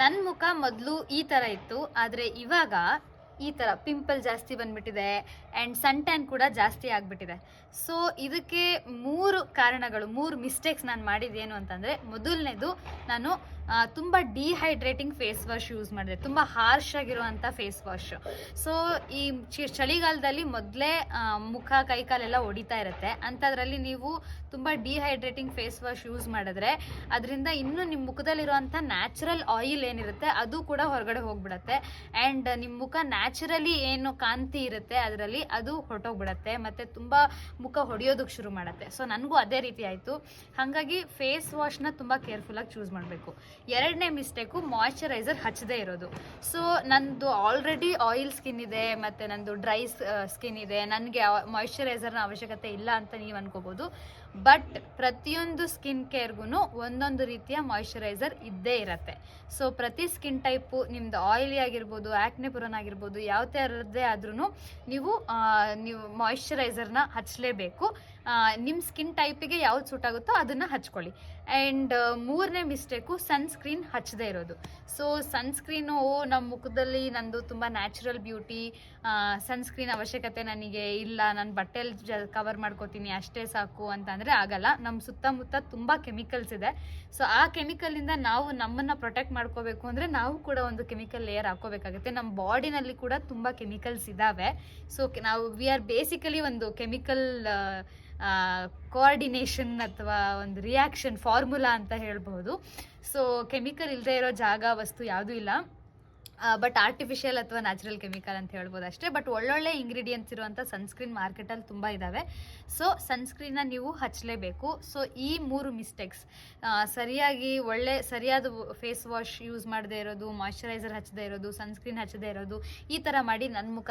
ನನ್ನ ಮುಖ ಮೊದಲು ಈ ಥರ ಇತ್ತು, ಆದರೆ ಇವಾಗ ಈ ಥರ ಪಿಂಪಲ್ ಜಾಸ್ತಿ ಬಂದ್ಬಿಟ್ಟಿದೆ ಆ್ಯಂಡ್ ಸನ್ ಟ್ಯಾನ್ ಕೂಡ ಜಾಸ್ತಿ ಆಗಿಬಿಟ್ಟಿದೆ. ಸೊ ಇದಕ್ಕೆ 3 ಕಾರಣಗಳು, 3 ಮಿಸ್ಟೇಕ್ಸ್ ನಾನು ಮಾಡಿದ್ದೇನು ಅಂತಂದರೆ, ಮೊದಲನೇದು ನಾನು ತುಂಬ ಡಿಹೈಡ್ರೇಟಿಂಗ್ ಫೇಸ್ ವಾಶ್ ಯೂಸ್ ಮಾಡಿದೆ, ತುಂಬ ಹಾರ್ಶ್ ಆಗಿರುವಂಥ ಫೇಸ್ ವಾಶ್. ಸೊ ಈ ಚಳಿಗಾಲದಲ್ಲಿ ಮೊದಲೇ ಮುಖ ಕೈಕಾಲೆಲ್ಲ ಹೊಡಿತಾ ಇರುತ್ತೆ, ಅಂಥದ್ರಲ್ಲಿ ನೀವು ತುಂಬ ಡಿಹೈಡ್ರೇಟಿಂಗ್ ಫೇಸ್ ವಾಶ್ ಯೂಸ್ ಮಾಡಿದ್ರೆ ಅದರಿಂದ ಇನ್ನೂ ನಿಮ್ಮ ಮುಖದಲ್ಲಿರುವಂಥ ನ್ಯಾಚುರಲ್ ಆಯಿಲ್ ಏನಿರುತ್ತೆ ಅದು ಕೂಡ ಹೊರಗಡೆ ಹೋಗ್ಬಿಡುತ್ತೆ ಆ್ಯಂಡ್ ನಿಮ್ಮ ಮುಖ ನ್ಯಾಚುರಲಿ ಏನು ಕಾಂತಿ ಇರುತ್ತೆ ಅದರಲ್ಲಿ ಅದು ಹೊರಟೋಗ್ಬಿಡತ್ತೆ ಮತ್ತು ತುಂಬ ಮುಖ ಹೊಡೆಯೋದಕ್ಕೆ ಶುರು ಮಾಡುತ್ತೆ. ಸೊ ನನಗೂ ಅದೇ ರೀತಿ ಆಯಿತು. ಹಾಗಾಗಿ ಫೇಸ್ ವಾಶ್ನ ತುಂಬ ಕೇರ್ಫುಲ್ಲಾಗಿ ಚೂಸ್ ಮಾಡಬೇಕು. 2ನೇ ಮಿಸ್ಟೇಕು ಮಾಯ್ಶ್ಚರೈಸರ್ ಹಚ್ಚದೇ ಇರೋದು. ಸೊ ನಂದು ಆಲ್ರೆಡಿ ಆಯಿಲ್ ಸ್ಕಿನ್ ಇದೆ ಮತ್ತು ನಂದು ಡ್ರೈ ಸ್ಕಿನ್ ಇದೆ, ನನಗೆ ಮಾಯ್ಶ್ಚರೈಸರ್ನ ಅವಶ್ಯಕತೆ ಇಲ್ಲ ಅಂತ ನೀವು ಅನ್ಕೋಬೋದು. ಬಟ್ ಪ್ರತಿಯೊಂದು ಸ್ಕಿನ್ ಕೇರ್ಗೂ ಒಂದೊಂದು ರೀತಿಯ ಮಾಯ್ಶ್ಚರೈಸರ್ ಇದ್ದೇ ಇರುತ್ತೆ. ಸೊ ಪ್ರತಿ ಸ್ಕಿನ್ ಟೈಪು, ನಿಮ್ಮದು ಆಯಿಲಿ ಆಗಿರ್ಬೋದು, ಆ್ಯಕ್ನೆ ಪ್ರೋನ್ ಆಗಿರ್ಬೋದು, ಯಾವ ಥರದ್ದೇ ಆದ್ರೂ ನೀವು ಮಾಯ್ಶ್ಚರೈಸರ್ನ ಹಚ್ಚಲೇಬೇಕು. ನಿಮ್ಮ ಸ್ಕಿನ್ ಟೈಪಿಗೆ ಯಾವ್ದು ಸೂಟ್ ಆಗುತ್ತೋ ಅದನ್ನು ಹಚ್ಕೊಳ್ಳಿ. ಆ್ಯಂಡ್ 3ನೇ ಮಿಸ್ಟೇಕು ಸನ್ಸ್ಕ್ರೀನ್ ಹಚ್ಚದೇ ಇರೋದು. ಸೊ ಸನ್ಸ್ಕ್ರೀನು ನಮ್ಮ ಮುಖದಲ್ಲಿ ನಂದು ತುಂಬ ನ್ಯಾಚುರಲ್ ಬ್ಯೂಟಿ, ಸನ್ಸ್ಕ್ರೀನ್ ಅವಶ್ಯಕತೆ ನನಗೆ ಇಲ್ಲ, ನಾನು ಬಟ್ಟೆಯಲ್ಲಿ ಕವರ್ ಮಾಡ್ಕೋತೀನಿ ಅಷ್ಟೇ ಸಾಕು ಅಂತಂದರೆ ಆಗಲ್ಲ. ನಮ್ಮ ಸುತ್ತಮುತ್ತ ತುಂಬ ಕೆಮಿಕಲ್ಸ್ ಇದೆ. ಸೊ ಆ ಕೆಮಿಕಲಿಂದ ನಾವು ನಮ್ಮನ್ನು ಪ್ರೊಟೆಕ್ಟ್ ಮಾಡ್ಕೋಬೇಕು ಅಂದರೆ ನಾವು ಕೂಡ ಒಂದು ಕೆಮಿಕಲ್ ಲೇಯರ್ ಹಾಕೋಬೇಕಾಗುತ್ತೆ. ನಮ್ಮ ಬಾಡಿನಲ್ಲಿ ಕೂಡ ತುಂಬ ಕೆಮಿಕಲ್ಸ್ ಇದ್ದಾವೆ. ಸೊ ನಾವು ವಿ ಆರ್ ಬೇಸಿಕಲಿ ಒಂದು ಕೆಮಿಕಲ್ ಕೋಆರ್ಡಿನೇಷನ್ ಅಥವಾ ಒಂದು ರಿಯಾಕ್ಷನ್ ಫಾರ್ಮುಲಾ ಅಂತ ಹೇಳ್ಬೋದು. ಸೊ ಕೆಮಿಕಲ್ ಇಲ್ಲದೆ ಇರೋ ಜಾಗ, ವಸ್ತು ಯಾವುದೂ ಇಲ್ಲ. ಬಟ್ ಆರ್ಟಿಫಿಷಿಯಲ್ ಅಥವಾ ನ್ಯಾಚುರಲ್ ಕೆಮಿಕಲ್ ಅಂತ ಹೇಳ್ಬೋದು ಅಷ್ಟೇ. ಬಟ್ ಒಳ್ಳೊಳ್ಳೆ ಇಂಗ್ರೀಡಿಯೆಂಟ್ಸ್ ಇರುವಂಥ ಸನ್ಸ್ಕ್ರೀನ್ ಮಾರ್ಕೆಟಲ್ಲಿ ತುಂಬ ಇದ್ದಾವೆ. ಸೊ ಸನ್ಸ್ಕ್ರೀನ್ನ ನೀವು ಹಚ್ಚಲೇಬೇಕು. ಸೊ ಈ 3 ಮಿಸ್ಟೇಕ್ಸ್, ಸರಿಯಾದ ಫೇಸ್ ವಾಶ್ ಯೂಸ್ ಮಾಡದೇ ಇರೋದು, ಮಾಯ್ಶ್ಚರೈಸರ್ ಹಚ್ಚದೇ ಇರೋದು, ಸನ್ಸ್ಕ್ರೀನ್ ಹಚ್ಚದೇ ಇರೋದು, ಈ ಥರ ಮಾಡಿ ನನ್ನ ಮುಖ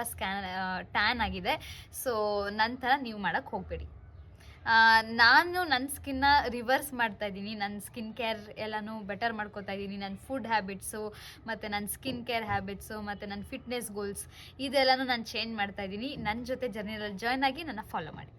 ಟ್ಯಾನ್ ಆಗಿದೆ. ಸೊ ನಂತರ ನೀವು ಮಾಡೋಕ್ಕೆ ಹೋಗಬೇಡಿ. ನಾನು ನನ್ನ ಸ್ಕಿನ್ನ ರಿವರ್ಸ್ ಮಾಡ್ತಾ ಇದ್ದೀನಿ. ನನ್ನ ಸ್ಕಿನ್ ಕೇರ್ ಎಲ್ಲನೂ ಬೆಟರ್ ಮಾಡ್ಕೋತಾ ಇದ್ದೀನಿ. ನನ್ನ ಫುಡ್ ಹ್ಯಾಬಿಟ್ಸು ಮತ್ತು ನನ್ನ ಸ್ಕಿನ್ ಕೇರ್ ಹ್ಯಾಬಿಟ್ಸು ಮತ್ತು ನನ್ನ ಫಿಟ್ನೆಸ್ ಗೋಲ್ಸ್ ಇದೆಲ್ಲನೂ ನಾನು ಚೇಂಜ್ ಮಾಡ್ತಾ ಇದ್ದೀನಿ. ನನ್ನ ಜೊತೆ ಜರ್ನಿಯಲ್ಲಿ ಜಾಯ್ನ್ ಆಗಿ ನನ್ನ ಫಾಲೋ ಮಾಡಿ.